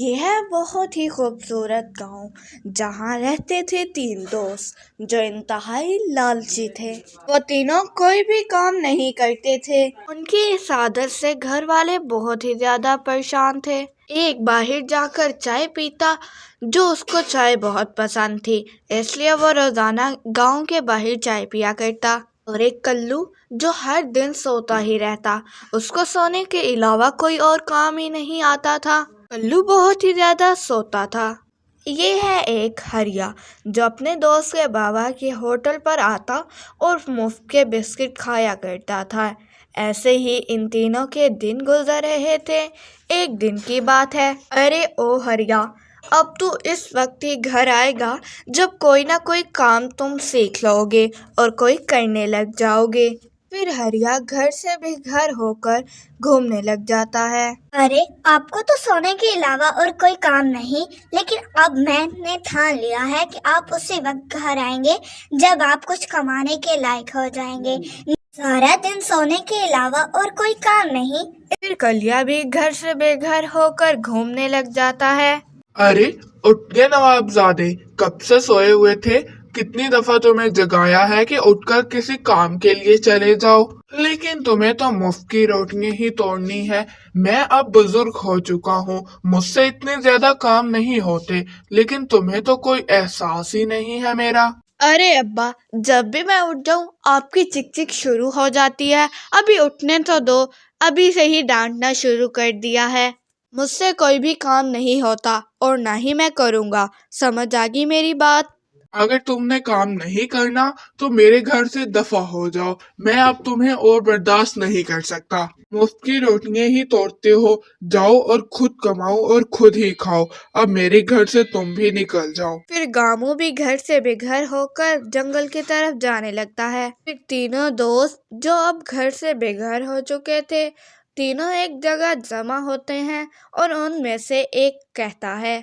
یہ ہے بہت ہی خوبصورت گاؤں جہاں رہتے تھے تین دوست جو انتہائی لالچی تھے۔ وہ تینوں کوئی بھی کام نہیں کرتے تھے۔ ان کی اس عادت سے گھر والے بہت ہی زیادہ پریشان تھے۔ ایک باہر جا کر چائے پیتا جو اس کو چائے بہت پسند تھی، اس لیے وہ روزانہ گاؤں کے باہر چائے پیا کرتا۔ اور ایک کلو جو ہر دن سوتا ہی رہتا، اس کو سونے کے علاوہ کوئی اور کام ہی نہیں آتا تھا۔ کلو بہت ہی زیادہ سوتا تھا۔ یہ ہے ایک ہریا جو اپنے دوست کے بابا کے ہوٹل پر آتا اور مفت کے بسکٹ کھایا کرتا تھا۔ ایسے ہی ان تینوں کے دن گزر رہے تھے۔ ایک دن کی بات ہے۔ ارے او ہریا، اب تو اس وقت ہی گھر آئے گا جب کوئی نہ کوئی کام تم سیکھ لو گے اور کوئی کرنے لگ جاؤ گے۔ پھر ہریا گھر سے بے گھر ہو کر گھومنے لگ جاتا ہے۔ ارے آپ کو تو سونے کے علاوہ اور کوئی کام نہیں، لیکن اب میں نے ٹھان لیا ہے کہ آپ اسی وقت گھر آئیں گے جب آپ کچھ کمانے کے لائق ہو جائیں گے۔ سارا دن سونے کے علاوہ اور کوئی کام نہیں۔ پھر کلیا بھی گھر سے بے گھر ہو کر گھومنے لگ جاتا ہے۔ ارے اٹھ گئے نواب زادے، کب سے سوئے ہوئے تھے؟ کتنی دفعہ تمہیں جگایا ہے کہ اٹھ کر کسی کام کے لیے چلے جاؤ، لیکن تمہیں تو مفت کی روٹیاں ہی توڑنی ہے۔ میں اب بزرگ ہو چکا ہوں، مجھ سے اتنے زیادہ کام نہیں ہوتے، لیکن تمہیں تو کوئی احساس ہی نہیں ہے میرا۔ ارے ابا، جب بھی میں اٹھ جاؤں آپ کی چک چک شروع ہو جاتی ہے۔ ابھی اٹھنے تو دو، ابھی سے ہی ڈانٹنا شروع کر دیا ہے۔ مجھ سے کوئی بھی کام نہیں ہوتا اور نہ ہی میں کروں گا، سمجھ آگی میری بات؟ اگر تم نے کام نہیں کرنا تو میرے گھر سے دفع ہو جاؤ، میں اب تمہیں اور برداشت نہیں کر سکتا۔ مفت کی روٹیاں ہی توڑتے ہو، جاؤ اور خود کماؤ اور خود ہی کھاؤ، اب میرے گھر سے تم بھی نکل جاؤ۔ پھر گامو بھی گھر سے بے گھر ہو کر جنگل کی طرف جانے لگتا ہے۔ پھر تینوں دوست جو اب گھر سے بے گھر ہو چکے تھے، تینوں ایک جگہ جمع ہوتے ہیں اور ان میں سے ایک کہتا ہے،